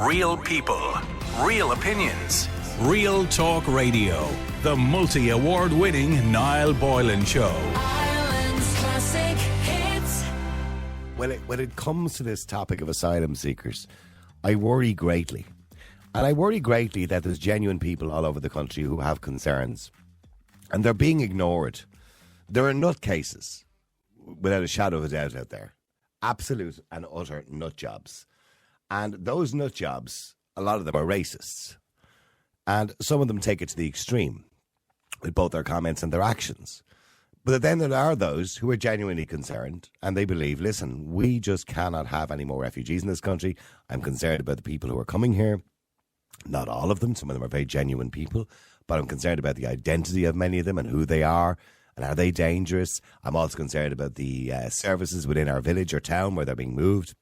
Real people, real opinions, Real Talk Radio. The multi-award winning Niall Boylan Show. Ireland's classic hits. When it comes to this topic of asylum seekers, I worry greatly. And I worry greatly that there's genuine people all over the country who have concerns. And they're being ignored. There are nutcases, without a shadow of a doubt, out there. Absolute and utter nut jobs. And those nut jobs, a lot of them are racists. And some of them take it to the extreme with both their comments and their actions. But then there are those who are genuinely concerned and they believe, listen, we just cannot have any more refugees in this country. I'm concerned about the people who are coming here. Not all of them. Some of them are very genuine people. But I'm concerned about the identity of many of them and who they are. And are they dangerous? I'm also concerned about the services within our village or town where they're being moved.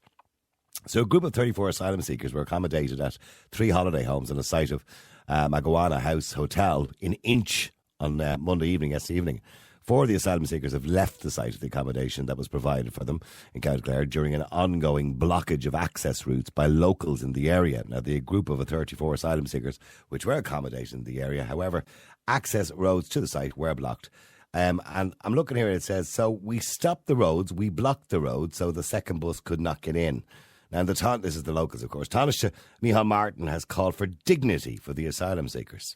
So a group of 34 asylum seekers were accommodated at 3 holiday homes on the site of Magowana House Hotel in Inch on Monday evening, yesterday evening. 4 of the asylum seekers have left the site of the accommodation that was provided for them in County Clare during an ongoing blockage of access routes by locals in the area. Now, the group of 34 asylum seekers, which were accommodated in the area, however, access roads to the site were blocked. And I'm looking here and it says, so we stopped the roads, we blocked the roads so the second bus could not get in. Now, this is the locals, of course. Taoiseach Micheál Martin has called for dignity for the asylum seekers.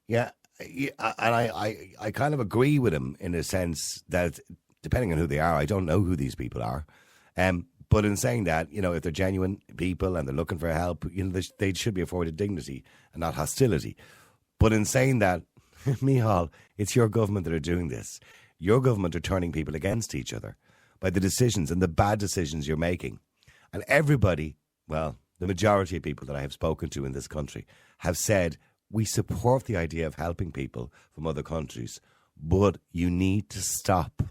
Yeah, and I kind of agree with him in a sense that, depending on who they are, I don't know who these people are. But in saying that, if they're genuine people and they're looking for help, they should be afforded dignity and not hostility. But in saying that, Micheál, it's your government that are doing this. Your government are turning people against each other by the decisions and the bad decisions you're making. And everybody, well, the majority of people that I have spoken to in this country have said, we support the idea of helping people from other countries, but you need to stop.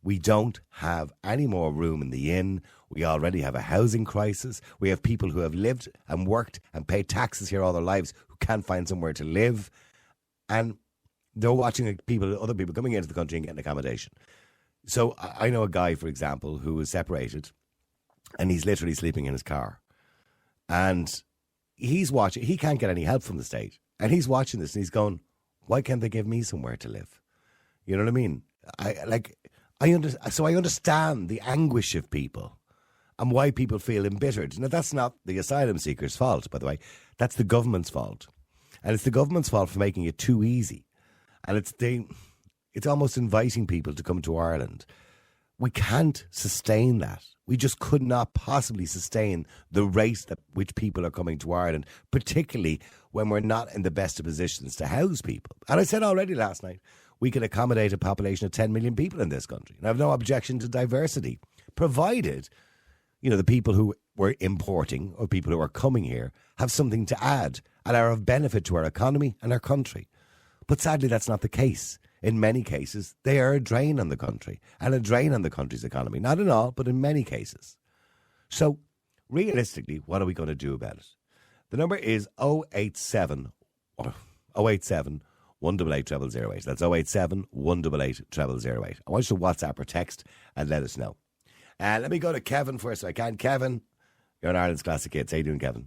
We don't have any more room in the inn. We already have a housing crisis. We have people who have lived and worked and paid taxes here all their lives who can't find somewhere to live. And they're watching other people coming into the country and getting accommodation. So I know a guy, for example, who was separated. And he's literally sleeping in his car. And he's watching. He can't get any help from the state. And he's watching this and he's going, why can't they give me somewhere to live? You know what I mean? I understand the anguish of people and why people feel embittered. Now, that's not the asylum seekers' fault, by the way. That's the government's fault. And it's the government's fault for making it too easy. And it's almost inviting people to come to Ireland. We can't sustain that. We just could not possibly sustain the rate at which people are coming to Ireland, particularly when we're not in the best of positions to house people. And I said already last night, we can accommodate a population of 10 million people in this country. And I have no objection to diversity, provided, the people who we're importing or people who are coming here have something to add and are of benefit to our economy and our country. But sadly, that's not the case. In many cases, they are a drain on the country and a drain on the country's economy. Not in all, but in many cases. So, realistically, what are we going to do about it? The number is 087 188 0008. That's 087 188 0008. I want you to WhatsApp or text and let us know. Let me go to Kevin first if I can. Kevin, you're on Ireland's Classic Hits. How you doing, Kevin?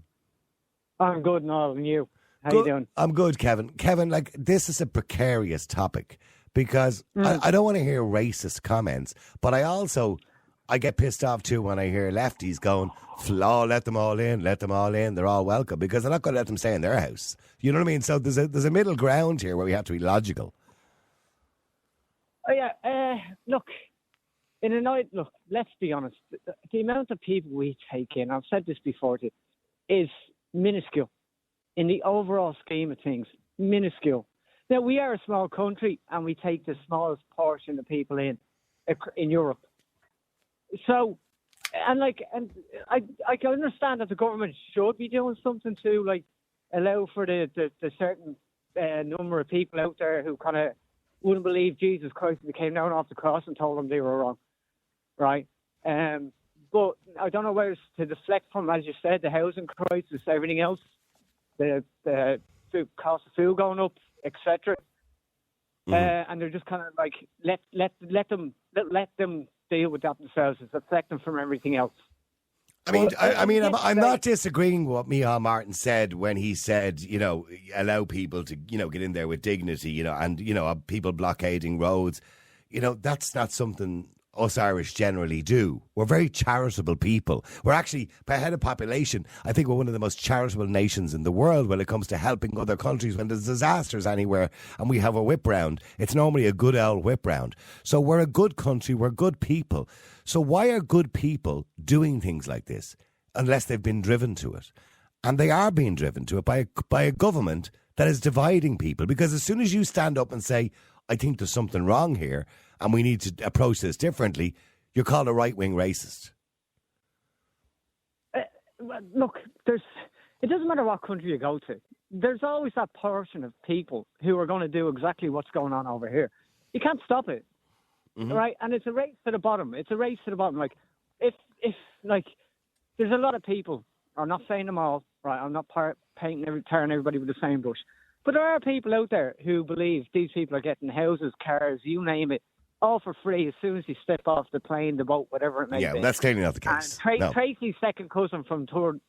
I'm good, Noel, and you? How you doing? I'm good, Kevin. Kevin, this is a precarious topic because I don't want to hear racist comments, but I get pissed off too when I hear lefties going, let them all in, they're all welcome, because they're not going to let them stay in their house. You know what I mean? So there's a middle ground here where we have to be logical. Oh, yeah. Look, let's be honest. The amount of people we take in, I've said this before, is minuscule. In the overall scheme of things, minuscule. Now, we are a small country and we take the smallest portion of people in Europe. So, I can understand that the government should be doing something to allow for the certain number of people out there who kind of wouldn't believe Jesus Christ if he came down off the cross and told them they were wrong, right? But I don't know where to deflect from, as you said, the housing crisis, everything else. The cost of food going up, etc. And they're just kind of let them deal with that themselves. It's affecting from everything else. I'm not disagreeing with what Micheál Martin said when he said, allow people to, get in there with dignity, and, people blockading roads. That's not something us Irish generally do. We're very charitable people. We're actually, per head of population, I think we're one of the most charitable nations in the world when it comes to helping other countries when there's disasters anywhere and we have a whip round. It's normally a good old whip round. So we're a good country, we're good people. So why are good people doing things like this unless they've been driven to it? And they are being driven to it by a government that is dividing people. Because as soon as you stand up and say, I think there's something wrong here and we need to approach this differently, you're called a right-wing racist. Look, it doesn't matter what country you go to. There's always that portion of people who are going to do exactly what's going on over here. You can't stop it, right? And it's a race to the bottom. It's a race to the bottom. Like, if there's a lot of people, I'm not saying them all, right? I'm not tearing everybody with the same brush. But there are people out there who believe these people are getting houses, cars, you name it, all for free as soon as you step off the plane, the boat, whatever it may be. Yeah, that's clearly not the case. And Tracy's second cousin from Tour,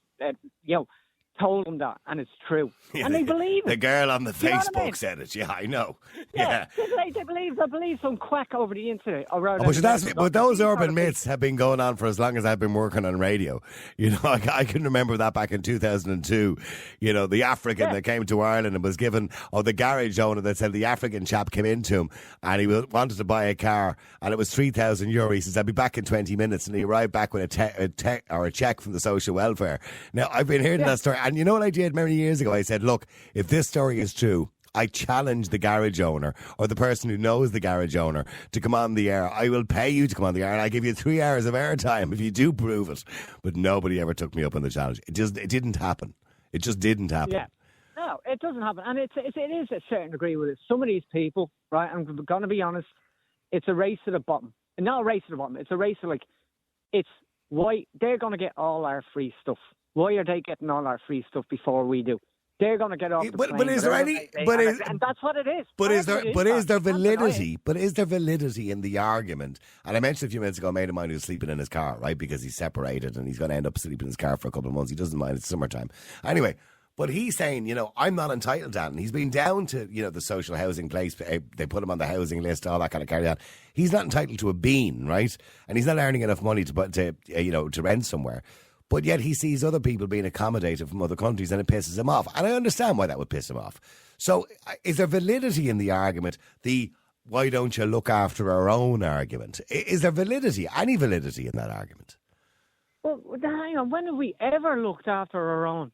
told them that, and it's true. Yeah, and they believe it. The girl on the Facebook I said it. Yeah, I know. Yeah. They believe some quack over the internet. But those urban myths have been going on for as long as I've been working on radio. I can remember that back in 2002. The African that came to Ireland and was given, the garage owner that said the African chap came into him and he wanted to buy a car and it was €3,000. He says, I'll be back in 20 minutes. And he arrived back with a check from the social welfare. Now, I've been hearing that story. And you know what I did many years ago? I said, look, if this story is true, I challenge the garage owner or the person who knows the garage owner to come on the air. I will pay you to come on the air and I give you 3 hours of airtime if you do prove it. But nobody ever took me up on the challenge. It didn't happen. It just didn't happen. Yeah. No, it doesn't happen. And it is a certain degree with it. Some of these people, right, I'm going to be honest, it's a race to the bottom. And not a race to the bottom. It's a race to it's why they're going to get all our free stuff. Why are they getting all our free stuff before we do? They're going to get off the plane. But is there any? And that's what it is. But is there validity? But is there validity in the argument? And I mentioned a few minutes ago, a mate of mine who's sleeping in his car, right? Because he's separated and he's going to end up sleeping in his car for a couple of months. He doesn't mind. It's summertime. Anyway, but he's saying, I'm not entitled to that. And he's been down to, the social housing place. They put him on the housing list, all that kind of carry on. He's not entitled to a bean, right? And he's not earning enough money to rent somewhere. But yet he sees other people being accommodated from other countries and it pisses him off. And I understand why that would piss him off. So is there validity in the argument, why don't you look after our own argument? Is there validity, any validity in that argument? Well, hang on. When have we ever looked after our own?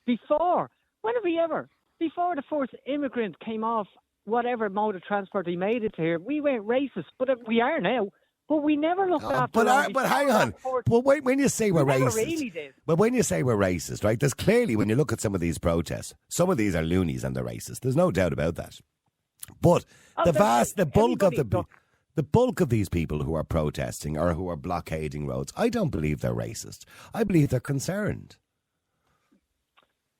Before? When have we ever? Before the first immigrant came off whatever mode of transport he made it to here, we weren't racist. But we are now. But we never looked after. But hang on. Well, wait, when you say we're racist, really did. But when you say we're racist, right? There's clearly, when you look at some of these protests, some of these are loonies and they're racist. There's no doubt about that. But the bulk of these people who are protesting or who are blockading roads, I don't believe they're racist. I believe they're concerned.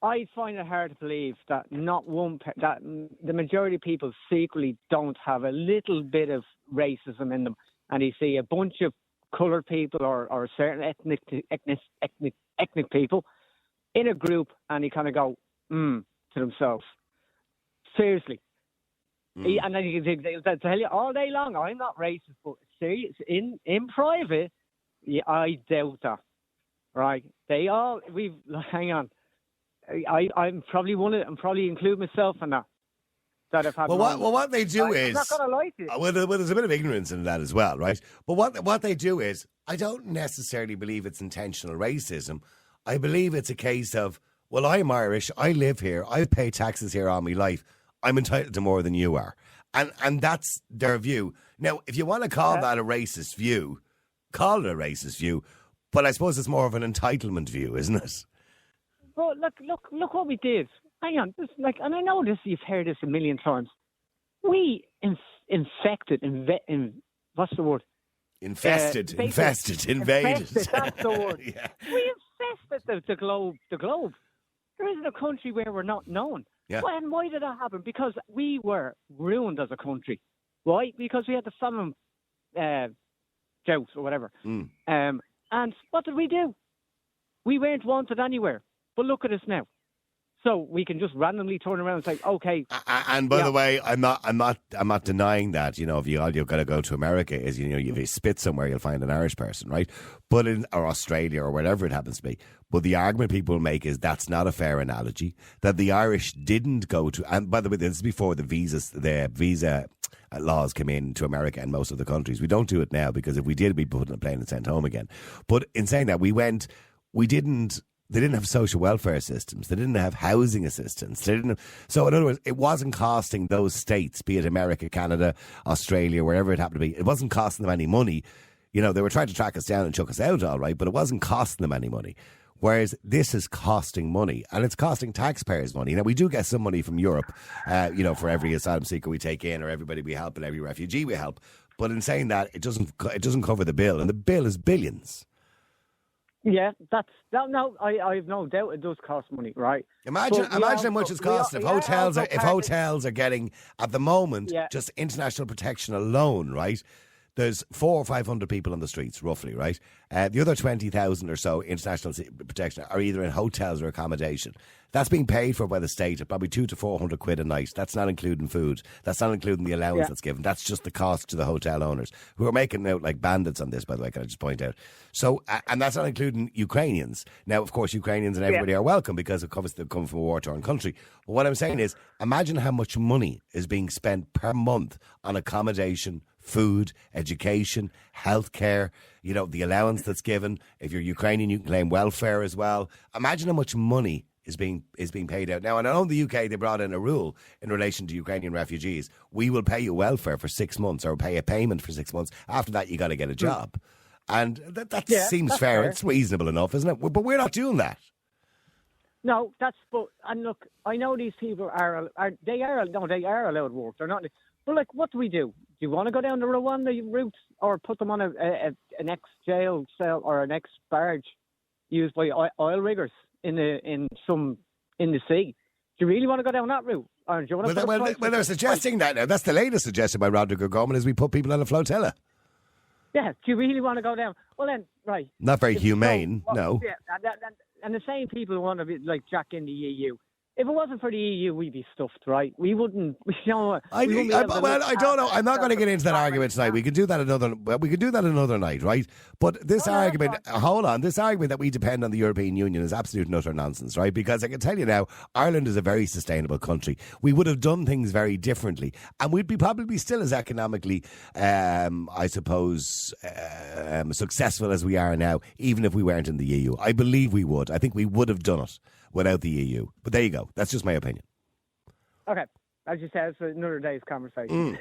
I find it hard to believe that that the majority of people secretly don't have a little bit of racism in them. And you see a bunch of coloured people or certain ethnic people in a group, and you kind of go, to themselves. Seriously. And then they'll tell you all day long, I'm not racist, but serious, in private, I doubt that. Right? Hang on. I'm probably I'm probably include myself in that. What they do is... I'm not going to lie to you. Well, there's a bit of ignorance in that as well, right? But what they do is, I don't necessarily believe it's intentional racism. I believe it's a case of, well, I'm Irish, I live here, I pay taxes here all my life, I'm entitled to more than you are. And that's their view. Now, if you want to call that a racist view, call it a racist view, but I suppose it's more of an entitlement view, isn't it? Well, look what we did. Hang on, and I know this. You've heard this a million times. We infected, what's the word? Invaded. That's the word. Yeah. We infested the globe. There isn't a country where we're not known. Yeah. Well, and why did that happen? Because we were ruined as a country. Why? Because we had the famine drought or whatever. And what did we do? We weren't wanted anywhere. But look at us now. So we can just randomly turn around and say, okay. And by the way, I'm not denying that. You know, if all you've got to go to America is, you know, if you spit somewhere, you'll find an Irish person, right? But or Australia or whatever it happens to be. But the argument people make is that's not a fair analogy. That the Irish didn't go to, and by the way, this is before the visa laws came in to America and most of the countries. We don't do it now because if we did, we'd be put in a plane and sent home again. But in saying that, they didn't have social welfare systems. They didn't have housing assistance. So in other words, it wasn't costing those states, be it America, Canada, Australia, wherever it happened to be, it wasn't costing them any money. You know, they were trying to track us down and chuck us out, all right, but it wasn't costing them any money. Whereas this is costing money, and it's costing taxpayers money. Now, we do get some money from Europe, you know, for every asylum seeker we take in or everybody we help and every refugee we help. But in saying that, it doesn't cover the bill, and the bill is billions. Yeah, no, I have no doubt it does cost money, right? Imagine how much it's costing if hotels are getting, at the moment, just international protection alone, right? There's 400 or 500 people on the streets, roughly, right? The other 20,000 or so international protection are either in hotels or accommodation. That's being paid for by the state at probably 200 to 400 quid a night. That's not including food. That's not including the allowance that's given. That's just the cost to the hotel owners, who are making out like bandits on this, by the way, can I just point out. So, and that's not including Ukrainians. Now, of course, Ukrainians and everybody are welcome because, of course, they come from a war-torn country. But what I'm saying is, imagine how much money is being spent per month on accommodation, food, education, healthcare, you know, the allowance that's given. If you're Ukrainian, you can claim welfare as well. Imagine how much money is being paid out. Now, and I know in the UK, they brought in a rule in relation to Ukrainian refugees. We will pay you welfare for 6 months or pay a payment for 6 months. After that, you got to get a job. And that seems fair. It's reasonable enough, isn't it? But we're not doing that. No, and look, I know these people are allowed to work. They're not. But like, what do we do? Do you want to go down the Rwanda route or put them on an ex-jail cell or an ex-barge used by oil riggers in the sea? Do you really want to go down that route? Or do you want to well, they're suggesting that now. That's the latest suggestion by Roderick O'Gorman is we put people on a flotilla. Yeah, do you really want to go down? Well then, right. Not very humane, no. Yeah, and the same people who want to be like Jack in the EU. If it wasn't for the EU, we'd be stuffed, right? We wouldn't. You know, I don't know. I'm not going to get into that argument tonight. We can do that another night, right? But this argument, hold on, this argument that we depend on the European Union is absolute and utter nonsense, right? Because I can tell you now, Ireland is a very sustainable country. We would have done things very differently, and we'd be probably still as economically, I suppose, successful as we are now, even if we weren't in the EU. I believe we would. I think we would have done it without the EU. But there you go. That's just my opinion. Okay. As you said, it's another day's conversation.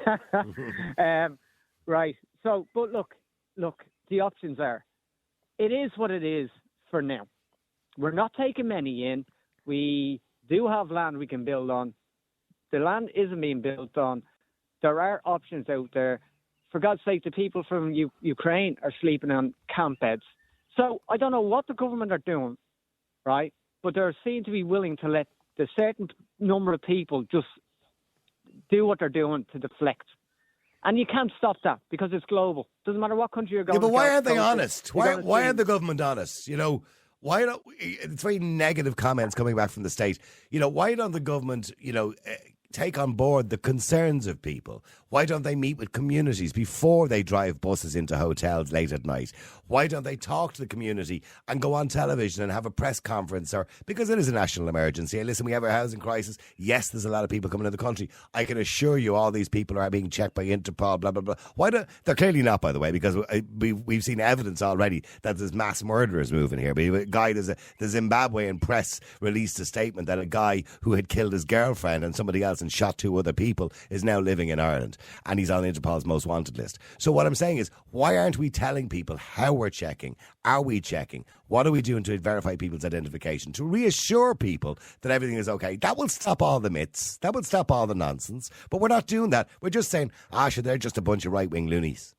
Right. So, but look, the options are, it is what it is for now. We're not taking many in. We do have land we can build on. The land isn't being built on. There are options out there. For God's sake, the people from Ukraine are sleeping on camp beds. So I don't know what the government are doing, right? But they seem to be willing to let the certain number of people just do what they're doing to deflect. And you can't stop that because it's global. Doesn't matter what country you're going to. Yeah, but why aren't they honest? Why aren't the government honest? You know, why don't... It's very negative comments coming back from the state. You know, why don't the government, you know, take on board the concerns of people? Why don't they meet with communities before they drive buses into hotels late at night? Why don't they talk to the community and go on television and have a press conference? Or because it is a national emergency. And listen, we have a housing crisis. Yes, there's a lot of people coming to the country. I can assure you all these people are being checked by Interpol, blah, blah, blah. They're clearly not, by the way, because we've seen evidence already that there's mass murderers moving here. But a guy, the Zimbabwean press released a statement that a guy who had killed his girlfriend and somebody else and shot 2 other people is now living in Ireland, and he's on Interpol's most wanted list. So what I'm saying is, why aren't we telling people how we're checking? Are we checking? What are we doing to verify people's identification? To reassure people that everything is okay. That will stop all the myths. That will stop all the nonsense. But we're not doing that. We're just saying, sure, they're just a bunch of right-wing loonies.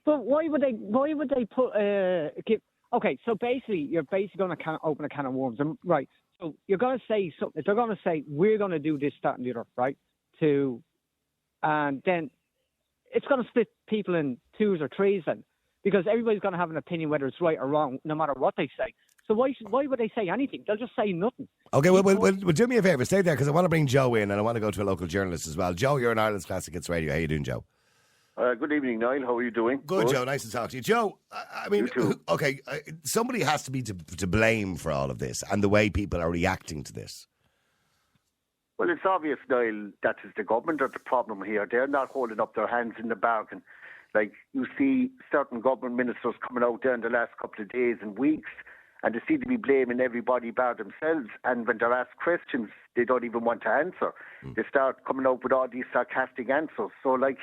But why would they put... Okay, so basically, you're going to open a can of worms, right? So you're going to say something. They're going to say, we're going to do this, that, and the other, right? And then it's going to split people in 2s or 3s then, because everybody's going to have an opinion whether it's right or wrong, no matter what they say. So why would they say anything? They'll just say nothing. Okay, well, do me a favour. Stay there because I want to bring Joe in and I want to go to a local journalist as well. Joe, you're on Ireland's Classic Hits Radio. How you doing, Joe? Good evening, Niall. How are you doing? Good, Joe. Nice to talk to you. Joe, I mean, okay, somebody has to be to blame for all of this and the way people are reacting to this. Well, it's obvious, Niall, that is the government are the problem here. They're not holding up their hands in the bargain. Like, you see certain government ministers coming out there in the last couple of days and weeks, and they seem to be blaming everybody bar themselves. And when they're asked questions, they don't even want to answer. They start coming out with all these sarcastic answers. So, like,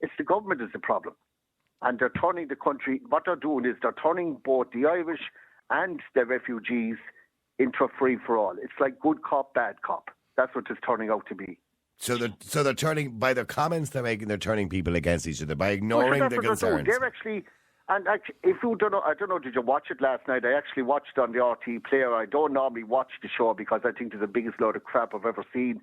it's the government is the problem. And they're turning the country, what they're doing is they're turning both the Irish and the refugees into a free-for-all. It's like good cop, bad cop. That's what it's turning out to be. So they're turning, by their comments they're making, they're turning people against each other by ignoring the concerns. They're actually, and actually, if you don't know, I don't know, did you watch it last night? I actually watched on the RT player. I don't normally watch the show because I think it's the biggest load of crap I've ever seen.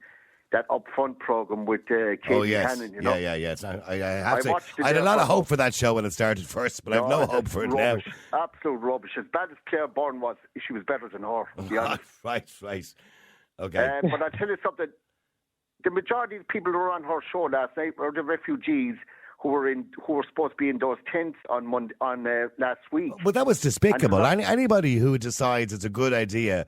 That upfront program with Katie Cannon, you know. Yeah. It's not, I have to. I had a lot of hope for that show when it started first, but I have no hope for it rubbish, now. Absolute rubbish. As bad as Claire Byrne was, she was better than her, to be honest. Right. Okay. But I'll tell you something. The majority of the people who were on her show last night were the refugees who were supposed to be in those tents on last week. But that was despicable. Anybody who decides it's a good idea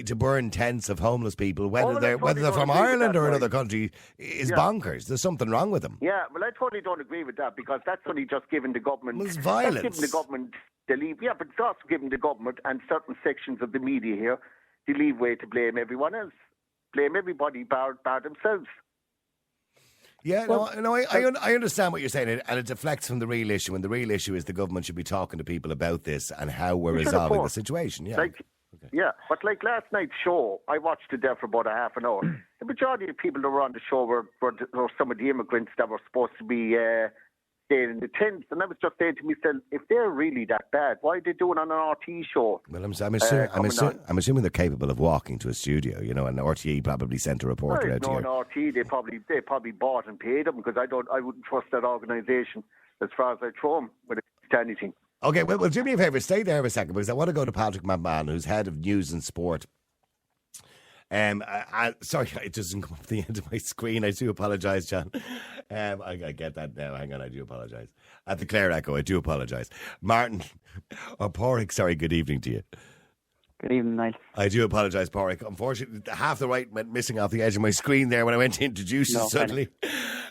to burn tents of homeless people, whether they're from Ireland or another country, is bonkers. There's something wrong with them. Yeah, well, I totally don't agree with that because that's only just giving the government. It's violence. That's giving the government the leave. Yeah, but it's also giving the government and certain sections of the media here the leeway to blame everyone else, blame everybody bar themselves. Yeah, I understand what you're saying, and it deflects from the real issue. And the real issue is the government should be talking to people about this and how we're resolving the situation. Yeah. Yeah, but like last night's show, I watched it there for about a half an hour. The majority of people that were on the show were some of the immigrants that were supposed to be staying in the tents. And I was just saying to myself, if they're really that bad, why are they doing it on an RT show? Well, I'm assuming they're capable of walking to a studio, you know, and RTE probably sent a reporter out here. No, RT, they probably bought and paid them because I wouldn't trust that organisation as far as I throw them when it comes to anything. Okay, well, do me a favour, stay there for a second because I want to go to Patrick McMahon, who's head of news and sport. Sorry, it doesn't come up at the end of my screen. I do apologise, John. I get that now. Hang on, I do apologise. At the Clare Echo, I do apologise. Martin, or Porrick, sorry, good evening to you. Good evening, Niall. I do apologise, Porrick. Unfortunately, half the right went missing off the edge of my screen there when I went to introduce you suddenly.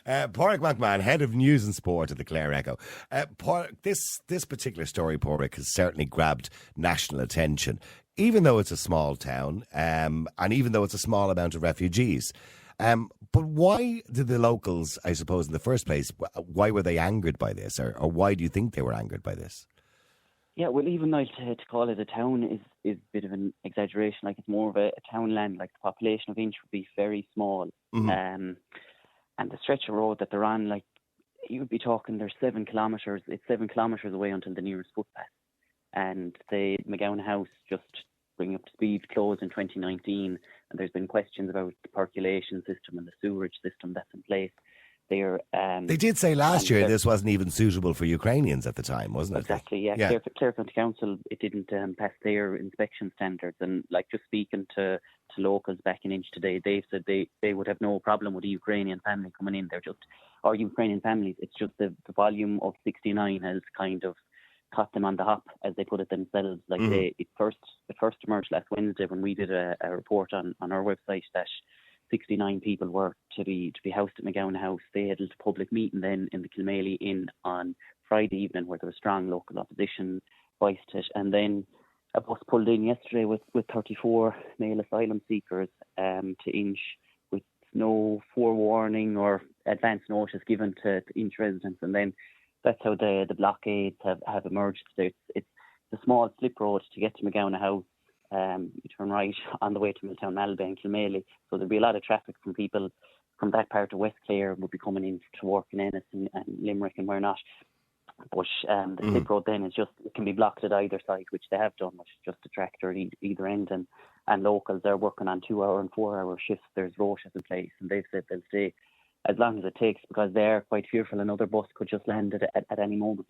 Porrick McMahon, head of news and sport at the Clare Echo. Porrick, this particular story, Porrick, has certainly grabbed national attention, even though it's a small town and even though it's a small amount of refugees. But why did the locals, I suppose, in the first place, why were they angered by this? Or why do you think they were angered by this? Yeah, well, even though to call it a town is a bit of an exaggeration. Like, it's more of a townland. Like, the population of Inch would be very small. Mm-hmm. And the stretch of road that they're on, like, you would be talking, there's 7 kilometres. It's 7 kilometres away until the nearest footpath. And the McGowan House, just bringing up to speed, closed in 2019. And there's been questions about the percolation system and the sewerage system that's in place. They did say last year this wasn't even suitable for Ukrainians at the time, wasn't it? Exactly, yeah. Clare County Council, it didn't pass their inspection standards. And like, just speaking to locals back in Inch today, they've said they would have no problem with a Ukrainian family coming in. Or Ukrainian families, it's just the volume of 69 has kind of caught them on the hop, as they put it themselves. Like, it first emerged last Wednesday when we did a report on our website that 69 people were to be housed at McGowan House. They had a public meeting then in the Kilmaley Inn on Friday evening where there was strong local opposition voiced it. And then a bus pulled in yesterday with 34 male asylum seekers to Inch with no forewarning or advance notice given to Inch residents. And then that's how the blockades have emerged. It's a small slip road to get to McGowan House. You turn right on the way to Milltown, Malbay and Kilmaley. So there'll be a lot of traffic from people from that part of West Clare would be coming in to work in Ennis and Limerick and where not. But the slip road then it can be blocked at either side, which they have done, which is just a tractor at either end. And locals are working on 2-hour and 4-hour shifts. There's rotas in place, and they've said they'll stay as long as it takes, because they're quite fearful another bus could just land at any moment.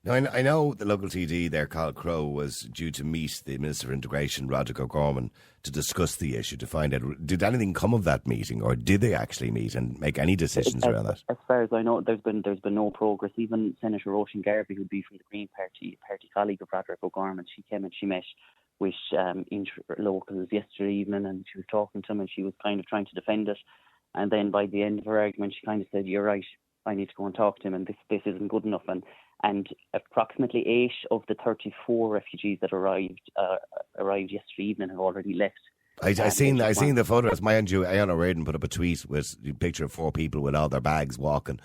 Now, I know the local TD there, Carl Crowe, was due to meet the Minister for Integration, Roderick O'Gorman, to discuss the issue, to find out, did anything come of that meeting, or did they actually meet and make any decisions around that? As far as I know, there's been no progress. Even Senator Roisin Garvey, who'd be from the Green Party colleague of Roderick O'Gorman, she came and she met with locals yesterday evening, and she was talking to them, and she was kind of trying to defend it. And then by the end of her argument, she kind of said, "You're right, I need to go and talk to him, and this isn't good enough." And approximately 8 of the 34 refugees that arrived yesterday evening have already left. I seen the photos. Mind you, Alan O'Riordan put up a tweet with a picture of 4 people with all their bags walking,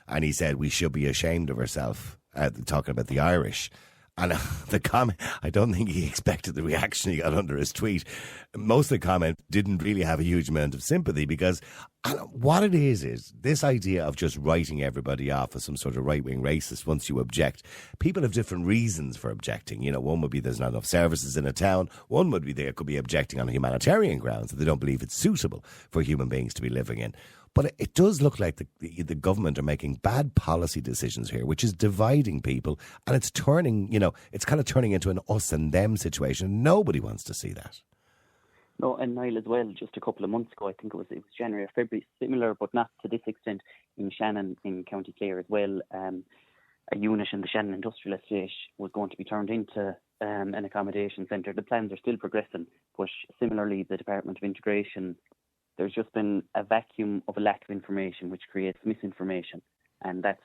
and he said we should be ashamed of ourselves, talking about the Irish. And the comment, I don't think he expected the reaction he got under his tweet. Most of the comment didn't really have a huge amount of sympathy, because what it is this idea of just writing everybody off as some sort of right-wing racist once you object. People have different reasons for objecting. You know, one would be there's not enough services in a town. One would be they could be objecting on humanitarian grounds, that they don't believe it's suitable for human beings to be living in. But it does look like the government are making bad policy decisions here, which is dividing people, and it's turning, it's kind of turning into an us and them situation. Nobody wants to see that. No, and Niall as well, just a couple of months ago, I think it was January or February, similar, but not to this extent, in Shannon, in County Clare as well. A unit in the Shannon Industrial Estate was going to be turned into an accommodation centre. The plans are still progressing, but similarly, the Department of Integration, there's just been a vacuum of a lack of information, which creates misinformation, and that's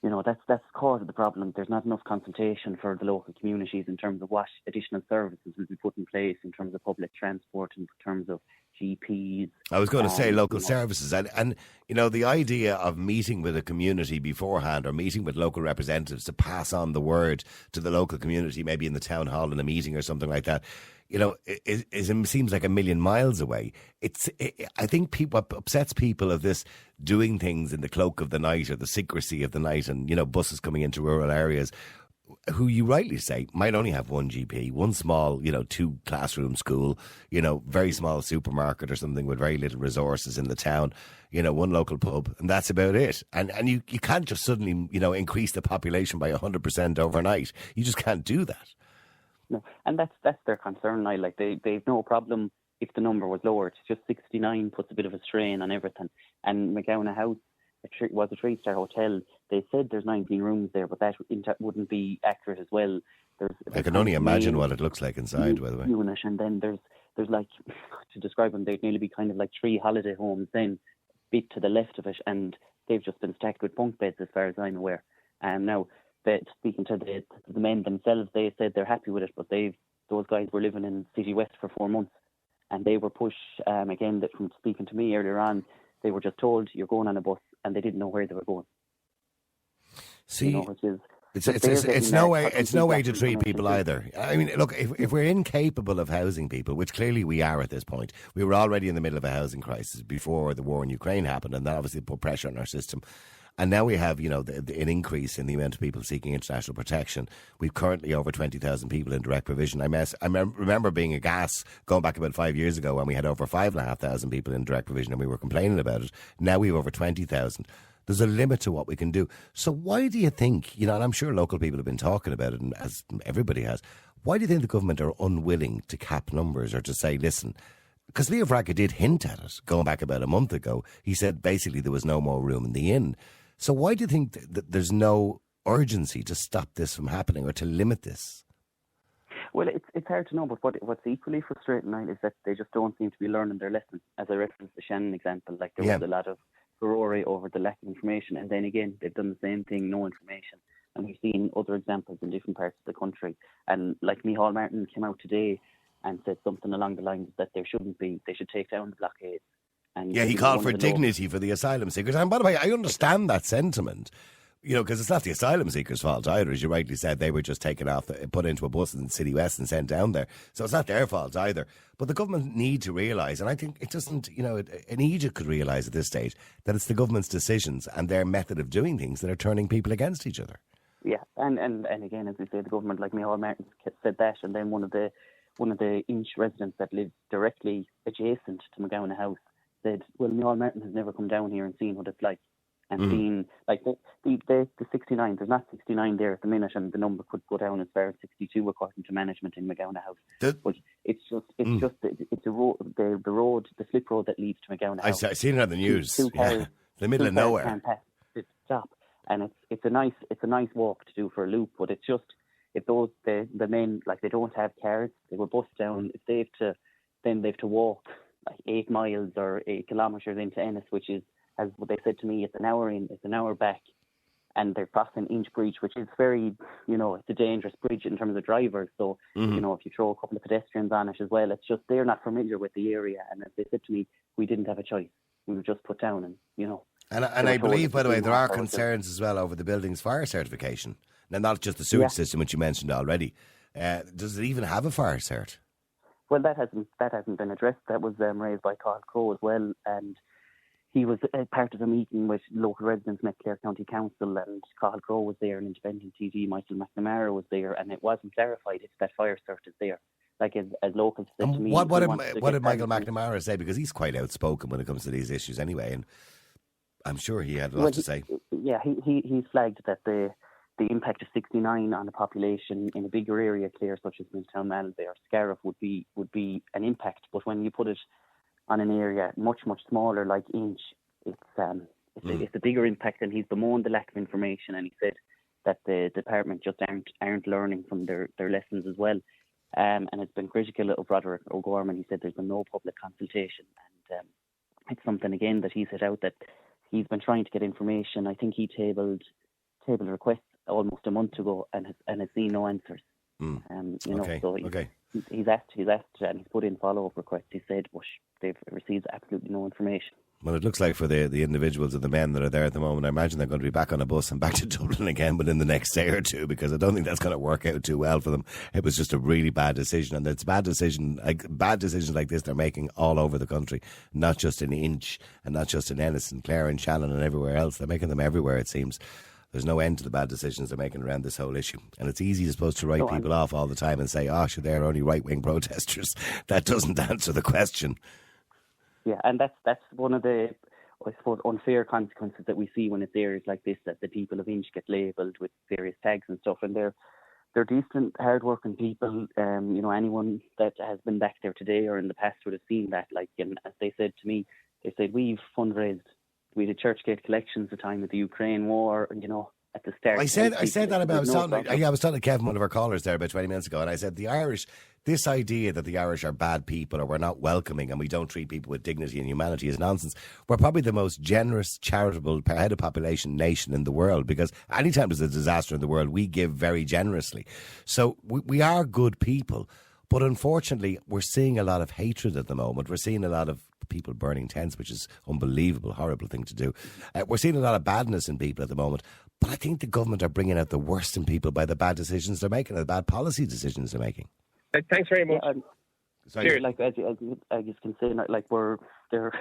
the cause of the problem. There's not enough consultation for the local communities in terms of what additional services will be put in place in terms of public transport, in terms of GPs. I was going to say local services, and the idea of meeting with a community beforehand, or meeting with local representatives to pass on the word to the local community, maybe in the town hall in a meeting or something like that. It seems like a million miles away. I think what upsets people of this doing things in the cloak of the night, or the secrecy of the night, and buses coming into rural areas, who you rightly say might only have one GP, one small 2 classroom school, very small supermarket or something with very little resources in the town, one local pub, and that's about it. And you can't just suddenly increase the population by 100% overnight. You just can't do that. No, and that's their concern now. Like they've no problem if the number was lower. It's just 69 puts a bit of a strain on everything. And McGowan House was a 3-star hotel. They said there's 19 rooms there, but that wouldn't be accurate as well. I can only imagine what it looks like inside, by the way. Unit, and then there's like, to describe them, they'd nearly be kind of like 3 holiday homes then, bit to the left of it, and they've just been stacked with bunk beds as far as I'm aware. And now, speaking to the men themselves, they said they're happy with it, but those guys were living in City West for 4 months, and they were pushed, again, that from speaking to me earlier on, they were just told you're going on a bus, and they didn't know where they were going. See, it's no way to treat people either. I mean, look, if we're incapable of housing people, which clearly we are at this point, we were already in the middle of a housing crisis before the war in Ukraine happened, and that obviously put pressure on our system. And now we have, an increase in the amount of people seeking international protection. We've currently over 20,000 people in direct provision. I remember being aghast going back about 5 years ago when we had over 5,500 people in direct provision and we were complaining about it. Now we have over 20,000. There's a limit to what we can do. So why do you think, and I'm sure local people have been talking about it, and as everybody has, why do you think the government are unwilling to cap numbers or to say, listen, because Leo Varadkar did hint at it going back about a month ago. He said basically there was no more room in the inn. So why do you think that there's no urgency to stop this from happening or to limit this? Well, it's hard to know, but what's equally frustrating now is that they just don't seem to be learning their lesson. As I referenced the Shannon example, like there was a lot of furore over the lack of information, and then again they've done the same thing, no information. And we've seen other examples in different parts of the country. And like Micheál Martin came out today and said something along the lines that they should take down the blockades. And he called for dignity for the asylum seekers. And by the way, I understand that sentiment, because it's not the asylum seekers' fault either. As you rightly said, they were just taken off, put into a bus in City West and sent down there. So it's not their fault either. But the government need to realise, and I think it doesn't, an Egypt could realise at this stage, that it's the government's decisions and their method of doing things that are turning people against each other. Yeah, and again, as we say, the government, like Micheál Martin said that, and then one of the Inch residents that lives directly adjacent to McGowan House said, well, Niall Martin has never come down here and seen what it's like. And seen, like, the 69, there's not 69 there at the minute, and the number could go down as far as 62 according to management in McGowan House. But it's a road, the slip road that leads to McGowan House. I've seen it on the news. Two cars, the middle of nowhere. Can't pass, stop, and it's a nice walk to do for a loop. But it's just, if those the men, like, they don't have cars, they were bussed down. If they have to walk like 8 miles or 8 kilometres into Ennis, which is, as what they said to me, it's an hour in, it's an hour back, and they're crossing Inch Bridge, which is very, it's a dangerous bridge in terms of drivers. So, if you throw a couple of pedestrians on it as well, it's just they're not familiar with the area. And as they said to me, we didn't have a choice. We were just put down, and And I believe, by the way, there are concerns as well over the building's fire certification. Now, not just the sewage system, which you mentioned already. Does it even have a fire cert? Well, that hasn't been addressed. That was raised by Cathal Crowe as well, and he was part of a meeting with local residents, met Clare County Council, and Cathal Crowe was there, and independent TD Michael McNamara was there, and it wasn't clarified if that fire cert is there. Like, as locals said to me. What did Michael McNamara say? Because he's quite outspoken when it comes to these issues anyway, and I'm sure he had a lot to say. Yeah, he's flagged that the impact of 69 on the population in a bigger area, Clare, such as Milltown, Malbay or Scariff, would be an impact. But when you put it on an area much smaller like Inch, it's a bigger impact. And he's bemoaned the lack of information, and he said that the department just aren't learning from their lessons as well. And it's been critical of Roderick O'Gorman. He said there's been no public consultation, and it's something again that he set out that he's been trying to get information. I think he tabled requests almost a month ago and has seen no answers. So he's asked and he's put in follow-up requests. He said, they've received absolutely no information. Well, it looks like for the individuals and the men that are there at the moment, I imagine they're going to be back on a bus and back to Dublin again within the next day or two, because I don't think that's going to work out too well for them. It was just a really bad decision, and it's bad decisions like this they're making all over the country, not just in Inch and not just in Ennis and Clare and Shannon and everywhere else. They're making them everywhere, it seems. There's no end to the bad decisions they're making around this whole issue. And it's easy, I suppose, to write people off all the time and say, they're only right-wing protesters. That doesn't answer the question. Yeah, and that's one of the, I suppose, unfair consequences that we see when it's areas like this, that the people of Inch get labelled with various tags and stuff. And they're decent, hard-working people. Anyone that has been back there today or in the past would have seen that. Like, and as they said to me, they said, we've fundraised. We did Churchgate collections at the time of the Ukraine war, at the start. I said that about, I was talking to Kevin, one of our callers there about 20 minutes ago, and I said the Irish, this idea that the Irish are bad people or we're not welcoming and we don't treat people with dignity and humanity is nonsense. We're probably the most generous, charitable, per head of population nation in the world, because anytime there's a disaster in the world, we give very generously. So we are good people. But unfortunately, we're seeing a lot of hatred at the moment. We're seeing a lot of people burning tents, which is unbelievable, horrible thing to do. We're seeing a lot of badness in people at the moment. But I think the government are bringing out the worst in people by the bad decisions they're making, the bad policy decisions they're making. Thanks very much. Sorry. Like, as you can say, like, they're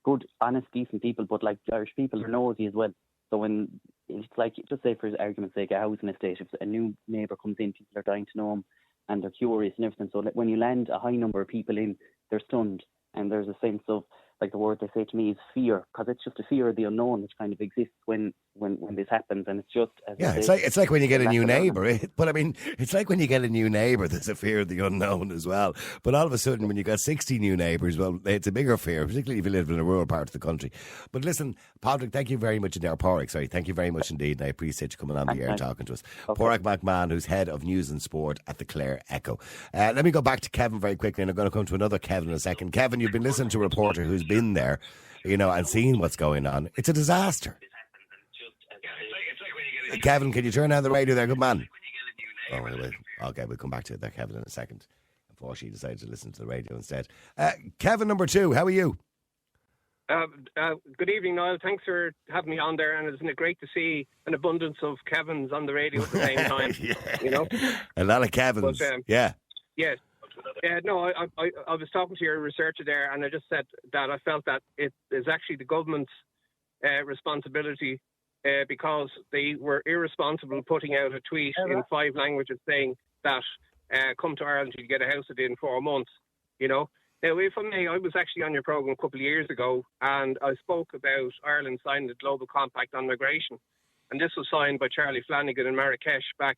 good, honest, decent people, but like the Irish people are nosy as well. So when it's like, just say for argument's sake, a housing estate, if a new neighbour comes in, people are dying to know him and they're curious and everything. So when you land a high number of people in, they're stunned, and there's a sense of, like, the word they say to me is fear, because it's just a fear of the unknown which kind of exists when this happens, and it's just, as it's like when you get a new neighbour. But I mean, it's like when you get a new neighbour, there's a fear of the unknown as well. But all of a sudden, when you got 60 new neighbours, well, it's a bigger fear, particularly if you live in a rural part of the country. But listen, Padraig, thank you very much indeed. Thank you very much indeed, and I appreciate you coming on the air and talking to us. Okay. Padraig McMahon, who's head of news and sport at the Clare Echo. Let me go back to Kevin very quickly, and I'm going to come to another Kevin in a second. Kevin, you've been listening to a reporter who's been there, and seen what's going on. It's a disaster. Kevin, can you turn down the radio there? Good man. Okay, we'll come back to that, Kevin, in a second. Unfortunately, he decided to listen to the radio instead. Kevin number 2, how are you? Good evening, Niall. Thanks for having me on there, and isn't it great to see an abundance of Kevins on the radio at the same time? A lot of Kevins. But, yeah. Yes. No, I was talking to your researcher there, and I just said that I felt that it is actually the government's responsibility, because they were irresponsible putting out a tweet in 5 languages saying that come to Ireland, you get a house within 4 months. Now, if I may, I was actually on your programme a couple of years ago, and I spoke about Ireland signing the Global Compact on Migration. And this was signed by Charlie Flanagan in Marrakesh back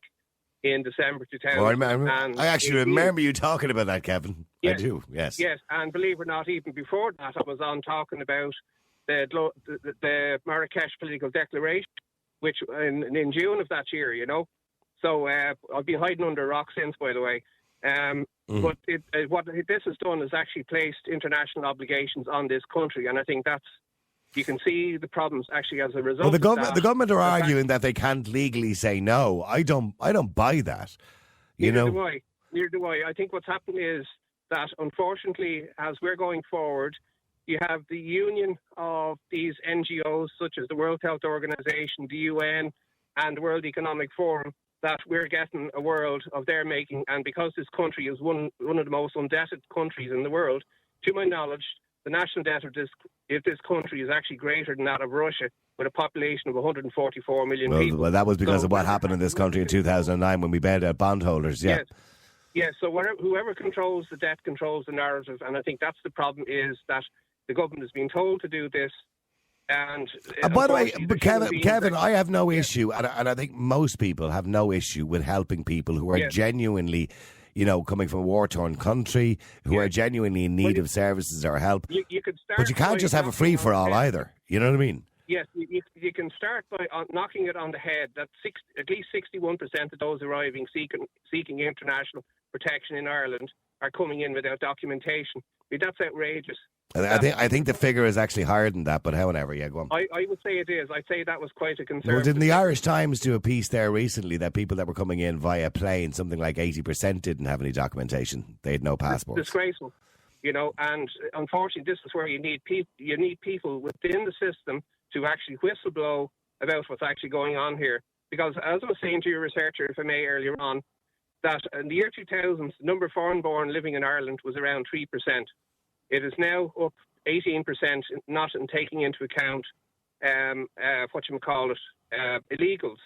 in December 2000. Oh, I actually remember you talking about that, Kevin. Yes, I do, yes. Yes, and believe it or not, even before that, I was on talking about the Marrakesh Political Declaration, which in June of that year, you know. So I've been hiding under a rock since, by the way. But what this has done is actually placed international obligations on this country, and I think you can see the problems actually as a result. Well, the government are arguing that they can't legally say no. I don't buy that. Neither do I. I think what's happened is that, unfortunately, as we're going forward, you have the union of these NGOs, such as the World Health Organization, the UN, and the World Economic Forum, that we're getting a world of their making. And because this country is one of the most indebted countries in the world, to my knowledge, the national debt of this country is actually greater than that of Russia, with a population of 144 million people. Well, that was because of what happened in this country in 2009 when we bailed out bondholders, yeah. Yes, so whoever controls the debt controls the narrative, and I think that's the problem, is that the government is being told to do this. And by the way, but Kevin, I have no issue, and I think most people have no issue with helping people who are genuinely, coming from a war-torn country, who are genuinely in need of services or help. You could start, but you can't just have a free-for-all either. You know what I mean? Yes, you can start by knocking it on the head that at least 61% of those arriving seeking international protection in Ireland are coming in without documentation. I mean, that's outrageous. I think the figure is actually higher than that, but however, yeah, go on. I would say it is. I'd say that was quite a concern. Well, didn't the Irish Times do a piece there recently that people that were coming in via plane, something like 80% didn't have any documentation? They had no passports. Disgraceful, and unfortunately this is where you need people within the system to actually whistleblow about what's actually going on here. Because as I was saying to your researcher, if I may, earlier on, that in the year 2000, the number of foreign-born living in Ireland was around 3%. It is now up 18%, not in taking into account illegals.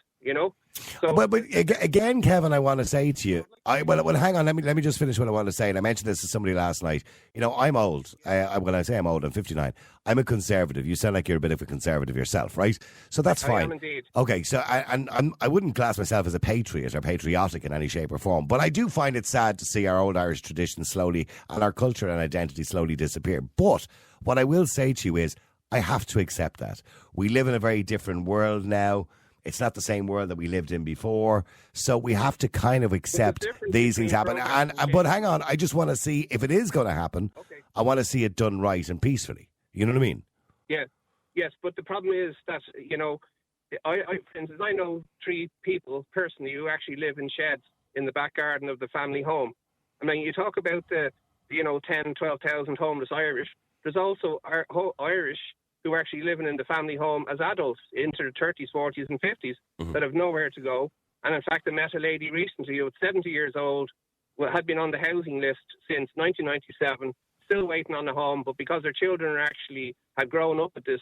So, but again, Kevin, I want to say to you, well, hang on, let me just finish what I want to say. And I mentioned this to somebody last night. I'm old. When I say I'm old, I'm 59. I'm a conservative. You sound like you're a bit of a conservative yourself, right? So that's fine. I am indeed. Okay, so I wouldn't class myself as a patriot or patriotic in any shape or form, but I do find it sad to see our old Irish traditions slowly and our culture and identity slowly disappear. But what I will say to you is, I have to accept that. We live in a very different world now. It's not the same world that we lived in before. So we have to kind of accept these things happen. But hang on, I just want to see, if it is going to happen, I want to see it done right and peacefully. You know what I mean? Yes, but the problem is that, for instance, I know 3 people personally who actually live in sheds in the back garden of the family home. I mean, you talk about the, 10, 12,000 homeless Irish. There's also Irish who are actually living in the family home as adults into their 30s, 40s and 50s that have nowhere to go. And in fact, I met a lady recently who was 70 years old, had been on the housing list since 1997, still waiting on a home, but because their children had grown up at this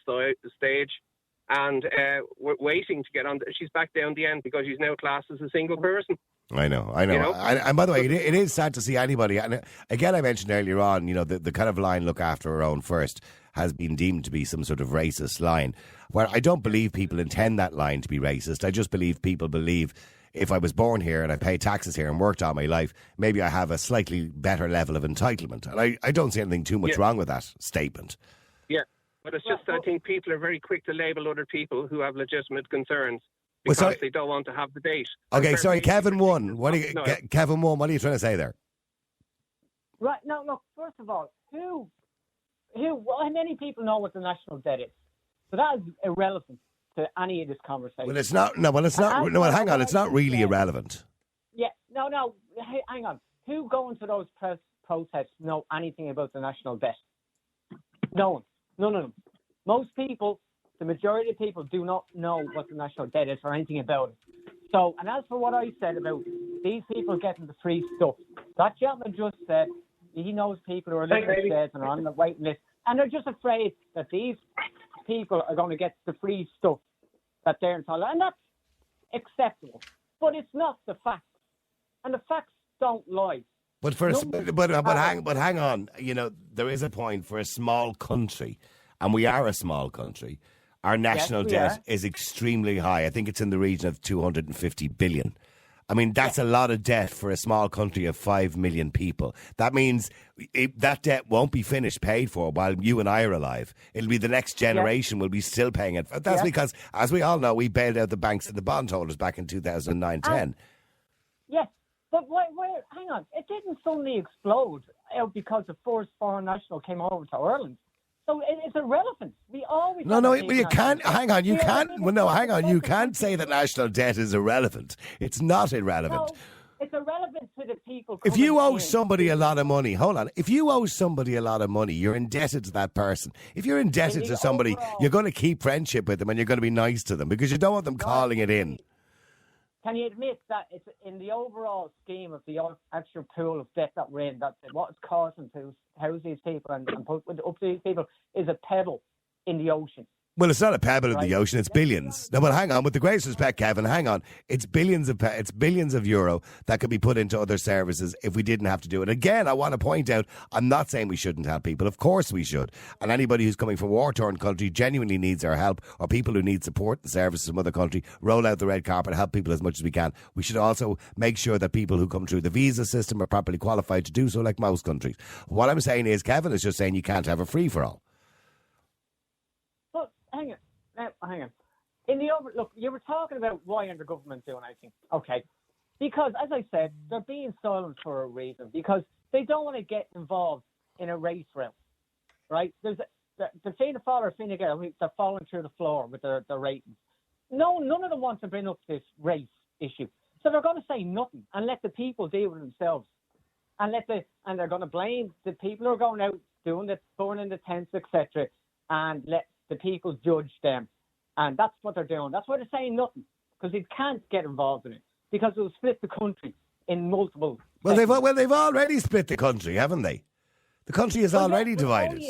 stage and were waiting to get on, she's back down the end because she's now classed as a single person. I know. And by the way, it is sad to see anybody. And again, I mentioned earlier on, the kind of line, look after our own first, has been deemed to be some sort of racist line. Where I don't believe people intend that line to be racist. I just believe people believe if I was born here and I paid taxes here and worked all my life, maybe I have a slightly better level of entitlement. And I don't see anything too much wrong with that statement. Yeah, but it's just I think people are very quick to label other people who have legitimate concerns. Because they don't want to have the debate. Okay, sorry, Kevin 1. Kevin 1, what are you trying to say there? Right, now, look, first of all, how many people know what the national debt is? So that is irrelevant to any of this conversation. Well, it's not, hang on, it's not really irrelevant. Yeah, no, hang on. Who going to those protests know anything about the national debt? No one. None of them. Most people, the majority of people do not know what the national debt is or anything about it. So, and as for what I said about these people getting the free stuff, that gentleman just said he knows people who are living in sheds and are on the waiting list, and they're just afraid that these people are going to get the free stuff that they're entitled, and that's acceptable. But it's not the facts, and the facts don't lie. But hang on. You know, there is a point for a small country, and we are a small country. Our national debt is extremely high. I think it's in the region of 250 billion. I mean, that's a lot of debt for a small country of 5 million people. That means that debt won't be finished paid for while you and I are alive. It'll be the next generation will be still paying it. That's because, as we all know, we bailed out the banks and the bondholders back in 2009-10. Yes, but hang on. It didn't suddenly explode because the first foreign national came over to Ireland. So it's irrelevant. We always you can't. Hang on, you can't. Well, no, hang on. You can't say that national debt is irrelevant. It's not irrelevant. No, it's irrelevant to the people. If you owe somebody a lot of money, hold on. If you owe somebody a lot of money, you're indebted to that person. If you're indebted to somebody, you're going to keep friendship with them and you're going to be nice to them because you don't want them calling it in. Can you admit that it's in the overall scheme of the actual pool of debt that we're in, that what it's costing to house these people and put up to these people is a pebble in the ocean? Well, it's not a pebble in the ocean; it's billions. No, but hang on. With the greatest respect, Kevin, hang on. It's billions of euro that could be put into other services if we didn't have to do it. Again, I want to point out, I'm not saying we shouldn't help people. Of course we should. And anybody who's coming from a war-torn country genuinely needs our help, or people who need support and services from other country, roll out the red carpet, help people as much as we can. We should also make sure that people who come through the visa system are properly qualified to do so, like most countries. What I'm saying is, Kevin is just saying you can't have a free-for-all. Hang on. Look, you were talking about why aren't the government doing anything? Okay, because as I said, they're being silent for a reason because they don't want to get involved in a race route, right? There's the Fianna Fáil or Fine Gael, they're falling through the floor with their ratings. No, none of them want to bring up this race issue, so they're going to say nothing and let the people deal with themselves, and they're going to blame the people who are going out doing the burning the tents, etc., and let the people judge them. And that's what they're doing. That's why they're saying nothing, because they can't get involved in it, because it will split the country in multiple sections. They've already split the country, haven't they? The country is already divided.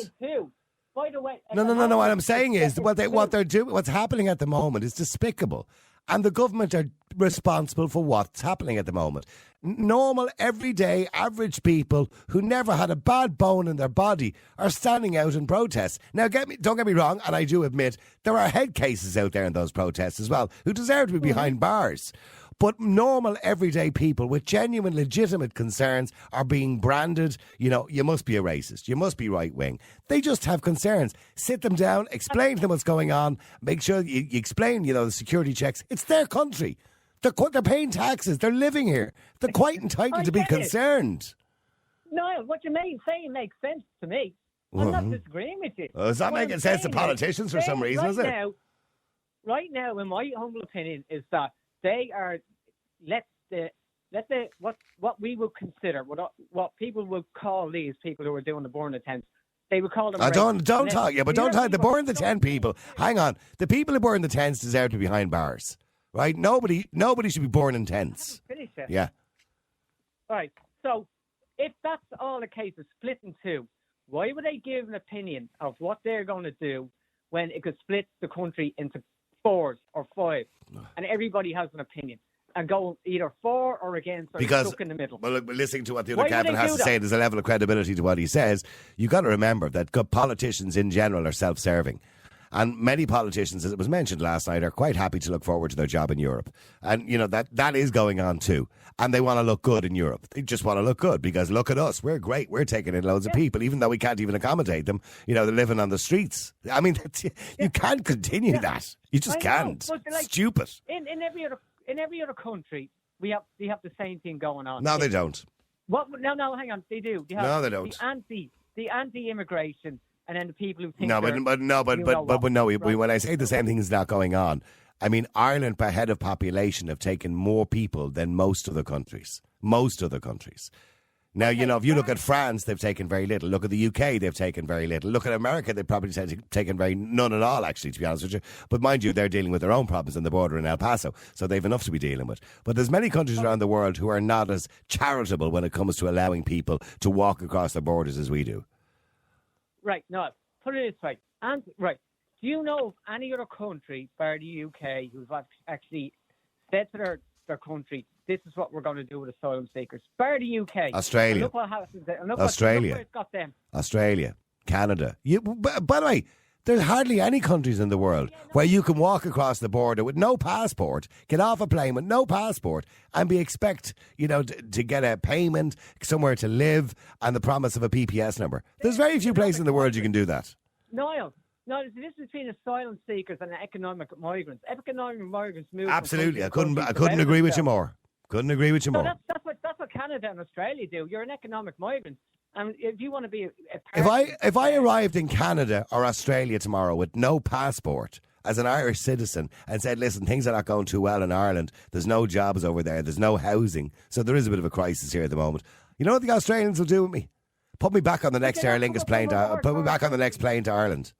By the way, No. What I'm saying is what they're doing, what's happening at the moment is despicable. And the government are responsible for what's happening at the moment. Normal, everyday, average people who never had a bad bone in their body are standing out in protests. Now, don't get me wrong, and I do admit there are head cases out there in those protests as well who deserve to be behind bars. But normal, everyday people with genuine, legitimate concerns are being branded, you must be a racist, you must be right-wing. They just have concerns. Sit them down, explain to them what's going on, make sure you explain, the security checks. It's their country. They're paying taxes. They're living here. They're quite entitled to be concerned. No, what you saying makes sense to me. I'm not disagreeing with you. It's not making sense to politicians for some reason, is it? Right now, in my humble opinion, is that they are what we would consider what people would call these people who are doing the burn attempts. They would call them. Don't talk. Yeah, but don't talk. The burn the tent people. Hang on. The people who burn the tents deserve to be behind bars, right? Nobody should be burning tents. Finish it. Yeah. All right. So if that's all the case, is split in two, why would they give an opinion of what they're going to do when it could split the country into 4s or 5, and everybody has an opinion? And go either for or against, or stuck in the middle. Well, look, listening to what the other Kevin has to say, there's a level of credibility to what he says. You've got to remember that politicians in general are self-serving. And many politicians, as it was mentioned last night, are quite happy to look forward to their job in Europe. And, that is going on too. And they want to look good in Europe. They just want to look good because look at us. We're great. We're taking in loads of people, even though we can't even accommodate them. They're living on the streets. I mean, you can't continue that. You just can't. Stupid. In every other country, we have the same thing going on. No, they don't. What? No, hang on. They do. No, they don't. The anti-immigration, and then the people who think. When I say the same thing is not going on, I mean Ireland, per head of population, have taken more people than most other countries. Most other countries. Now, if you look at France, they've taken very little. Look at the UK, they've taken very little. Look at America, they've probably taken none at all, actually, to be honest with you. But mind you, they're dealing with their own problems on the border in El Paso, so they've enough to be dealing with. But there's many countries around the world who are not as charitable when it comes to allowing people to walk across their borders as we do. Right, no, put it this way. Do you know of any other country, bar the UK, who've actually said to their country, this is what we're going to do with asylum seekers. Bar the UK. Australia. And look what happens there. And look Australia. Look where it's got them. Australia, Canada. By the way, there's hardly any countries in the world where you can walk across the border with no passport, get off a plane with no passport, and be expect, to get a payment, somewhere to live, and the promise of a PPS number. There's very few places in the world you can do that. Niall, no, there's a difference between asylum seekers and economic migrants. Economic migrants move. Absolutely, I couldn't agree with you more. Couldn't agree with you more. That's what Canada and Australia do. You're an economic migrant. And if you want to be if I arrived in Canada or Australia tomorrow with no passport as an Irish citizen and said, listen, things are not going too well in Ireland, there's no jobs over there, there's no housing, so there is a bit of a crisis here at the moment. You know what the Australians will do with me? Put me back on the next Aer Lingus plane to Ireland.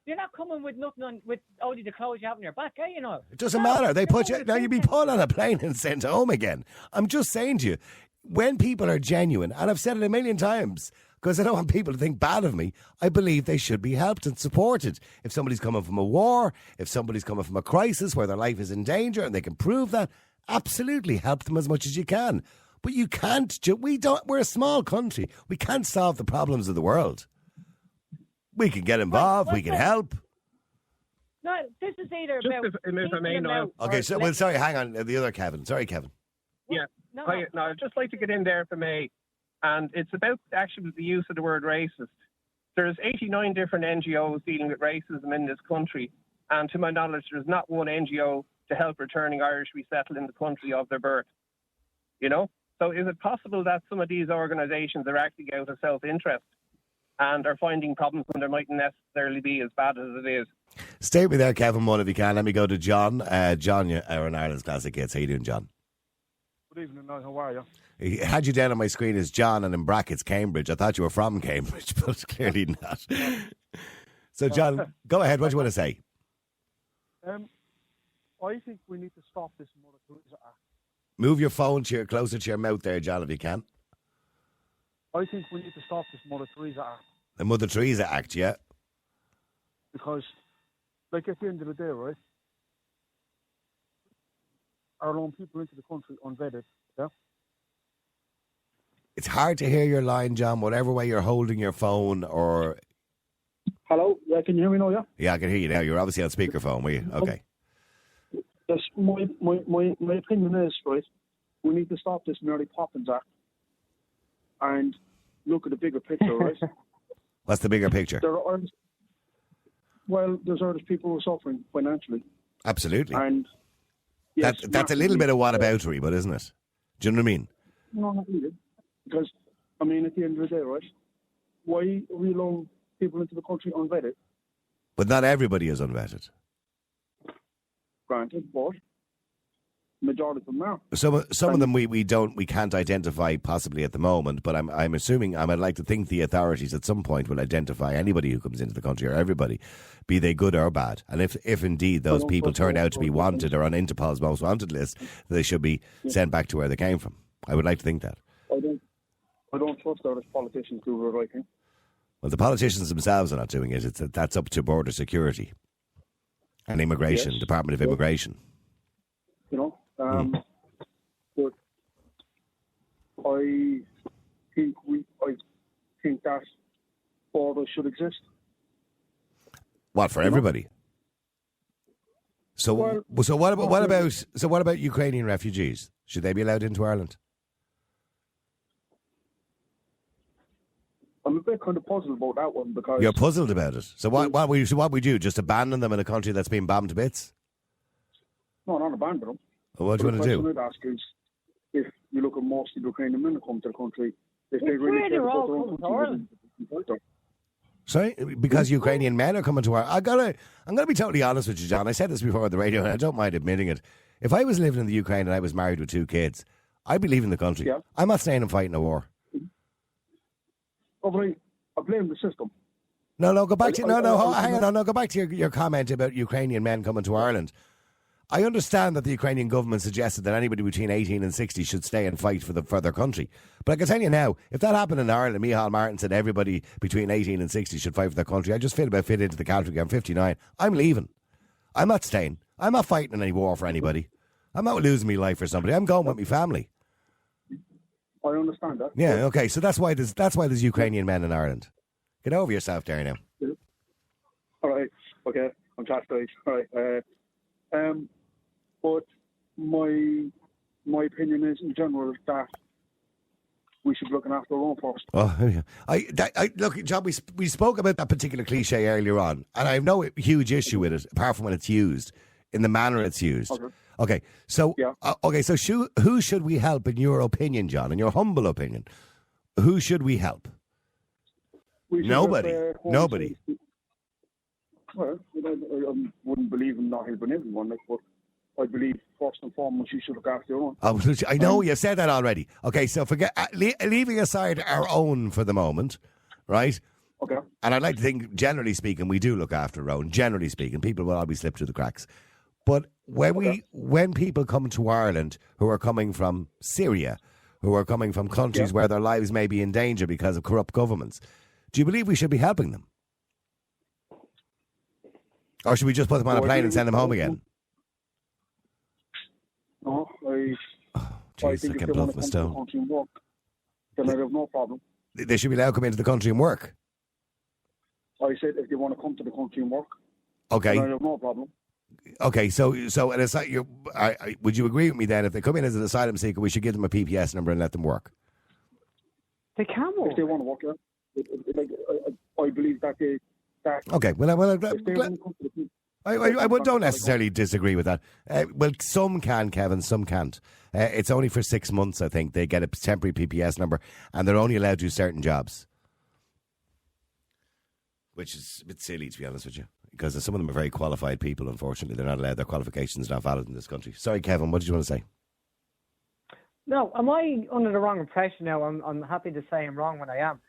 You're not coming with nothing with only the clothes you have on your back, eh? It doesn't matter. They put you now. You'd be put on a plane and sent home again. I'm just saying to you, when people are genuine, and I've said it a million times, because I don't want people to think bad of me, I believe they should be helped and supported. If somebody's coming from a war, if somebody's coming from a crisis where their life is in danger and they can prove that, absolutely help them as much as you can. But you can't. We're a small country. We can't solve the problems of the world. We can get involved. We can help. No, this is either Just about. if I may, Noel. Okay, sorry, hang on. The other Kevin. Sorry, Kevin. Yeah. No. I'd just like to get in there if I may. And it's about actually the use of the word racist. There's 89 different NGOs dealing with racism in this country. And to my knowledge, there's not one NGO to help returning Irish resettle in the country of their birth. So is it possible that some of these organisations are acting out of self-interest and are finding problems when there mightn't necessarily be as bad as it is? Stay with me there, Kevin, one if you can. Let me go to John. John, you're an Ireland's Classic Hits. How you doing, John? Good evening, Noel. How are you? I had you down on my screen as John and in brackets Cambridge. I thought you were from Cambridge, but clearly not. So, John, go ahead. What do you want to say? I think we need to stop this Mother Teresa Act. Move your phone closer to your mouth there, John, if you can. I think we need to stop this Mother Teresa Act. The Mother Teresa Act, yeah? Because, at the end of the day, right, our own people into the country unvetted, yeah? It's hard to hear your line, John, whatever way you're holding your phone or... Hello? Yeah, can you hear me now, yeah? Yeah, I can hear you now. You're obviously on speakerphone, were you? Okay. Yes, my opinion is, right, we need to stop this Mary Poppins Act and look at the bigger picture, right? What's the bigger picture? There's Irish people who are suffering financially. Absolutely. And yes, that's a little bit of whataboutery, but isn't it? Do you know what I mean? No, not really. Because, at the end of the day, right, why are we allowing people into the country unvetted? But not everybody is unvetted. Granted, but majority of them are. Some of them we can't identify possibly at the moment, but I'm assuming I'd like to think the authorities at some point will identify anybody who comes into the country or everybody, be they good or bad. And if indeed those people turn out to be wanted or on Interpol's most wanted list, they should be sent back to where they came from. I would like to think that. I don't trust Irish politicians do the right thing. Well, the politicians themselves are not doing it. That's up to border security and immigration, Department of Immigration. But I think that borders should exist. What, for everybody? So what about Ukrainian refugees? Should they be allowed into Ireland? I'm a bit kind of puzzled about that one because you're puzzled about it. So what we do? Just abandon them in a country that's been bombed to bits? No, not abandon them. Well, what do you want to do? The question I'd ask is, if you look at most of the Ukrainian men who come to the country, if they really care about their own country, sorry, because Ukrainian men are coming to Ireland. I'm gonna be totally honest with you, John. I said this before on the radio, and I don't mind admitting it. If I was living in the Ukraine and I was married with 2 kids, I'd be leaving the country. Yeah. I'm not staying and fighting a war. I blame the system. No, go back to go back to your comment about Ukrainian men coming to Ireland. I understand that the Ukrainian government suggested that anybody between 18 and 60 should stay and fight for their country. But I can tell you now, if that happened in Ireland, Micheál Martin said everybody between 18 and 60 should fight for their country, I just feel about fit into the category. I'm 59. I'm leaving. I'm not staying. I'm not fighting any war for anybody. I'm not losing my life for somebody. I'm going with my family. I understand that. Yeah, okay. So that's why there's Ukrainian men in Ireland. Get over yourself there now. All right. Okay. I'm chastised. All right. But my opinion is in general that we should be looking after our own first. Oh, yeah. Look, John. We spoke about that particular cliche earlier on, and I have no huge issue with it, apart from when it's used in the manner it's used. Okay. So who should we help in your opinion, John? In your humble opinion, who should we help? Nobody. Nobody. Well, I wouldn't believe in not helping everyone, but I believe first and foremost you should look after your own. Oh, I know you said that already. Okay, so forget leaving aside our own for the moment, right? Okay. And I'd like to think, generally speaking, we do look after our own. Generally speaking, people will always slip through the cracks. But when people come to Ireland who are coming from Syria, who are coming from countries where their lives may be in danger because of corrupt governments, do you believe we should be helping them? Or should we just put them on a plane and send them home again? No, I Jeez, think I if can they bluff want to a come to the stone. country and work, then I have no problem. They should be allowed to come into the country and work. I said if they want to come to the country and work, Okay. then I have no problem. Okay, so and it's like would you agree with me then? If they come in as an asylum seeker, we should give them a PPS number and let them work. They can work. If they want to work, I believe that they. Okay, well, I don't necessarily disagree with that. Well, some can, Kevin, some can't. It's only for 6 months, I think. They get a temporary PPS number, and they're only allowed to do certain jobs, which is a bit silly, to be honest with you, because some of them are very qualified people. Unfortunately, they're not allowed. Their qualifications are not valid in this country. Sorry, Kevin, what did you want to say? No, am I under the wrong impression now? I'm happy to say I'm wrong when I am.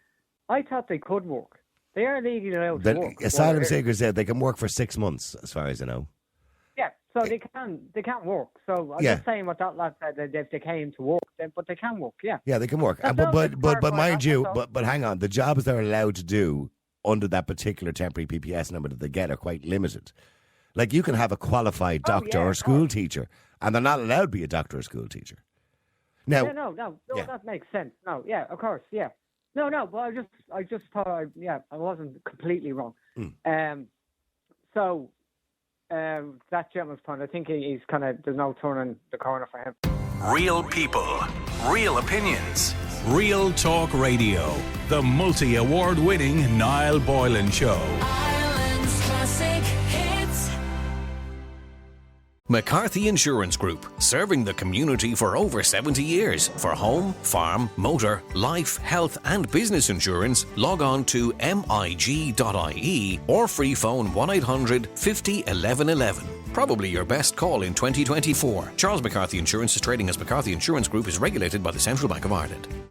I thought they could work. They are legally allowed to work. Asylum seekers said they can work for 6 months, as far as I know. Yeah, so they can't work. So I'm just saying what that lad said, that if they came to work, but they can work, yeah. Yeah, they can work. But mind you, but hang on, the jobs they're allowed to do under that particular temporary PPS number that they get are quite limited. Like, you can have a qualified doctor or school teacher, and they're not allowed to be a doctor or school teacher. Now, that makes sense. No, yeah, of course, yeah. No, but I just thought, I wasn't completely wrong. So that gentleman's point, I think he's kind of, there's no turning the corner for him. Real people, real opinions, Real Talk Radio, the multi-award winning Niall Boylan Show. Ireland's classic hits. McCarthy Insurance Group, serving the community for over 70 years. For home, farm, motor, life, health and business insurance, log on to mig.ie or free phone 1800 50 11 11. Probably your best call in 2024. Charles McCarthy Insurance is trading as McCarthy Insurance Group, is regulated by the Central Bank of Ireland.